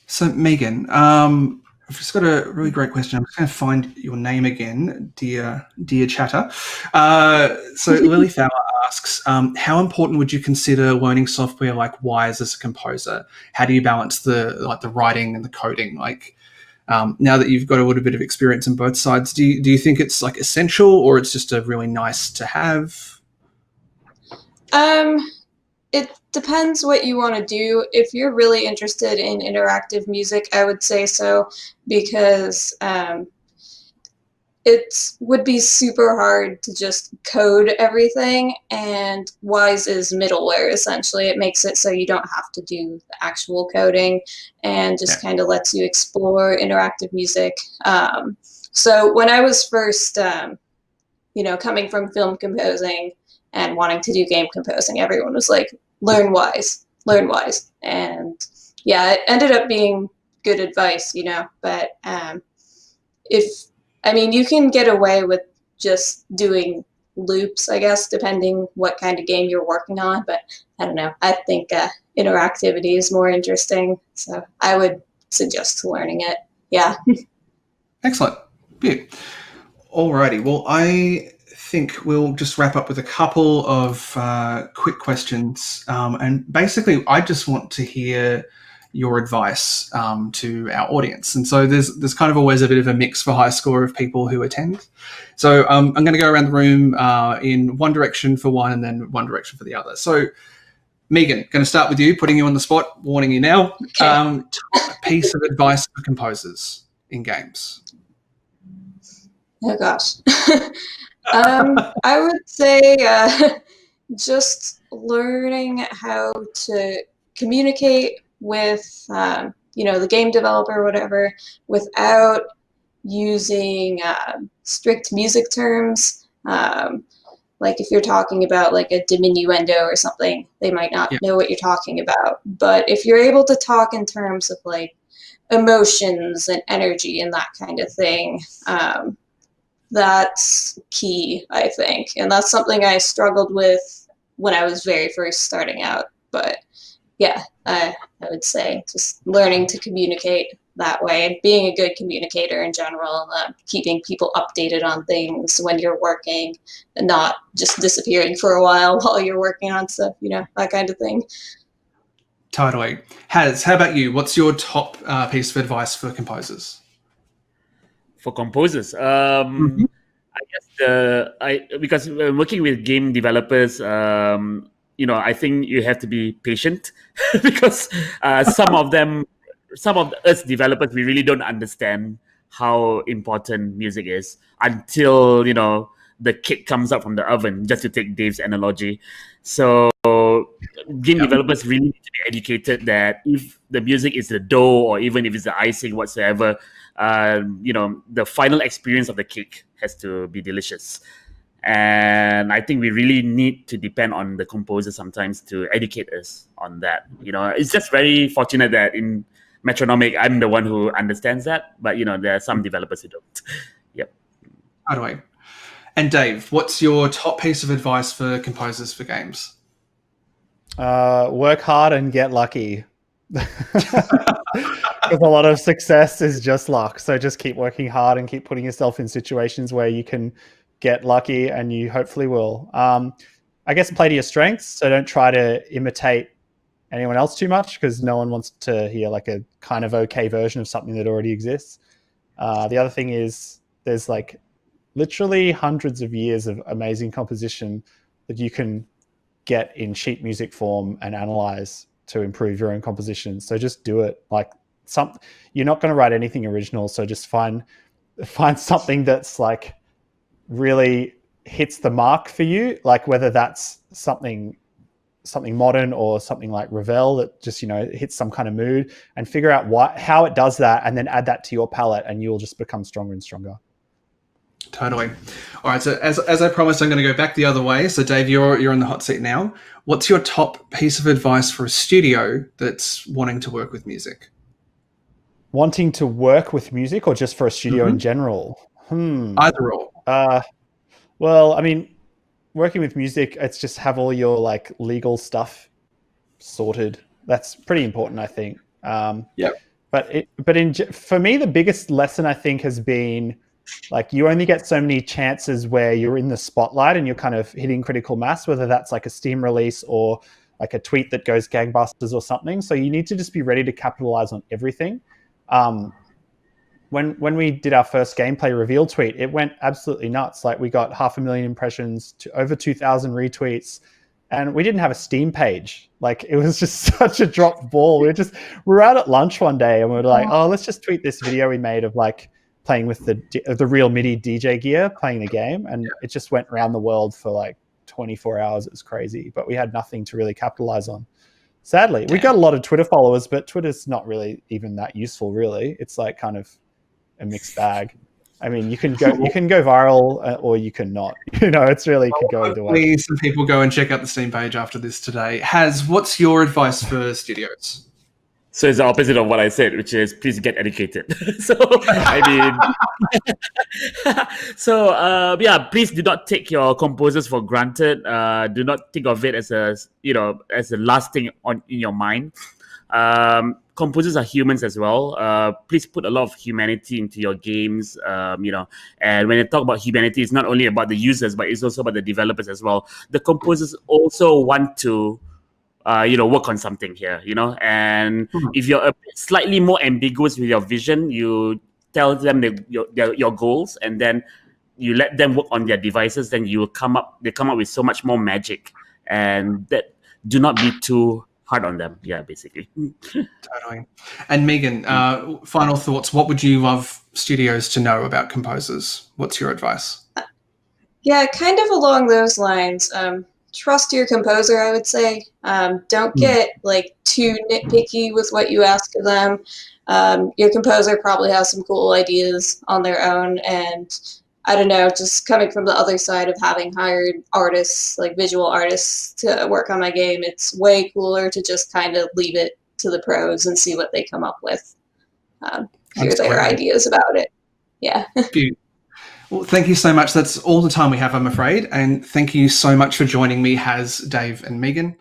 So, Megan, I've just got a really great question. I'm just going to find your name again, dear chatter. So Lily Fowler asks, how important would you consider learning software like Wise as a composer? How do you balance the writing and the coding? Now that you've got a little bit of experience on both sides, do you think it's like essential, or it's just a really nice to have? It depends what you want to do. If you're really interested in interactive music, I would say so, because it would be super hard to just code everything, and Wise is middleware, essentially. It makes it so you don't have to do the actual coding and just kind of lets you explore interactive music. So when I was first, coming from film composing and wanting to do game composing, everyone was like, learn Wise. And yeah, it ended up being good advice, but you can get away with just doing loops, I guess, depending what kind of game you're working on. But I don't know. I think interactivity is more interesting. So I would suggest learning it. Yeah. Excellent. Yeah. Alrighty. Well, I think we'll just wrap up with a couple of quick questions. And basically, I just want to hear your advice to our audience. And so there's kind of always a bit of a mix for high score of people who attend. So I'm going to go around the room in one direction for one and then one direction for the other. So Megan, going to start with you, putting you on the spot, warning you now. Okay. Top piece of advice for composers in games. Oh gosh. I would say just learning how to communicate with the game developer or whatever without using strict music terms. Like if you're talking about like a diminuendo or something, they might not know what you're talking about. But if you're able to talk in terms of like emotions and energy and that kind of thing, that's key, I think. And that's something I struggled with when I was very first starting out. But yeah, I would say just learning to communicate that way and being a good communicator in general, keeping people updated on things when you're working and not just disappearing for a while you're working on stuff, that kind of thing. Totally. Haz, how about you? What's your top piece of advice for composers? For composers, I guess because working with game developers, I think you have to be patient because some of us developers, we really don't understand how important music is until the cake comes out from the oven. Just to take Dave's analogy, so game developers really need to be educated that if the music is the dough or even if it's the icing whatsoever, the final experience of the cake has to be delicious. And I think we really need to depend on the composer sometimes to educate us on that. It's just very fortunate that in Metronomik, I'm the one who understands that, but there are some developers who don't. Yep. Totally. And Dave, what's your top piece of advice for composers for games? Work hard and get lucky. Because a lot of success is just luck. So just keep working hard and keep putting yourself in situations where you can get lucky, and you hopefully will. I guess play to your strengths. So don't try to imitate anyone else too much, because no one wants to hear like a kind of okay version of something that already exists. The other thing is there's like literally hundreds of years of amazing composition that you can get in sheet music form and analyze to improve your own composition. So just do it. Like you're not going to write anything original. So just find something that's like really hits the mark for you. Like whether that's something modern or something like Ravel that just, hits some kind of mood, and figure out how it does that, and then add that to your palette, and you'll just become stronger and stronger. Totally. All right. So as I promised, I'm going to go back the other way. So Dave, you're in the hot seat now. What's your top piece of advice for a studio that's wanting to work with music? Wanting to work with music, or just for a studio in general? Either or. Well, I mean, working with music, it's just have all your like legal stuff sorted. That's pretty important, I think. For me, the biggest lesson I think has been like you only get so many chances where you're in the spotlight and you're kind of hitting critical mass, whether that's like a Steam release or like a tweet that goes gangbusters or something. So you need to just be ready to capitalize on everything. When we did our first gameplay reveal tweet, it went absolutely nuts. Like we got 500,000 impressions, to over 2,000 retweets, and we didn't have a Steam page. Like it was just such a dropped ball. We were out at lunch one day and we were like, oh, let's just tweet this video we made of like playing with the real MIDI DJ gear, playing the game. And it just went around the world for like 24 hours. It was crazy, but we had nothing to really capitalize on. Sadly, we got a lot of Twitter followers, but Twitter's not really even that useful, really. It's like kind of a mixed bag. I mean, you can go viral or you can not. It's really could go either way. Please, some people go and check out the Steam page after this today. Haz, what's your advice for studios? So it's the opposite of what I said, which is please get educated. Please do not take your composers for granted. Do not think of it as as the last thing in your mind. Composers are humans as well. Please put a lot of humanity into your games. And when I talk about humanity, it's not only about the users, but it's also about the developers as well. The composers also want to work on something here, and if you're slightly more ambiguous with your vision, you tell them your goals, and then you let them work on their devices, then they come up with so much more magic, and do not be too hard on them. Yeah, basically. Totally. And Megan, final thoughts. What would you love studios to know about composers? What's your advice? Yeah, kind of along those lines. Trust your composer, I would say. Don't get like too nitpicky with what you ask of them. Your composer probably has some cool ideas on their own, and I don't know, just coming from the other side of having hired artists, like visual artists, to work on my game, it's way cooler to just kind of leave it to the pros and see what they come up with. Hear their ideas about it. Yeah. Well, thank you so much. That's all the time we have, I'm afraid. And thank you so much for joining me, Haz, Dave, and Megan.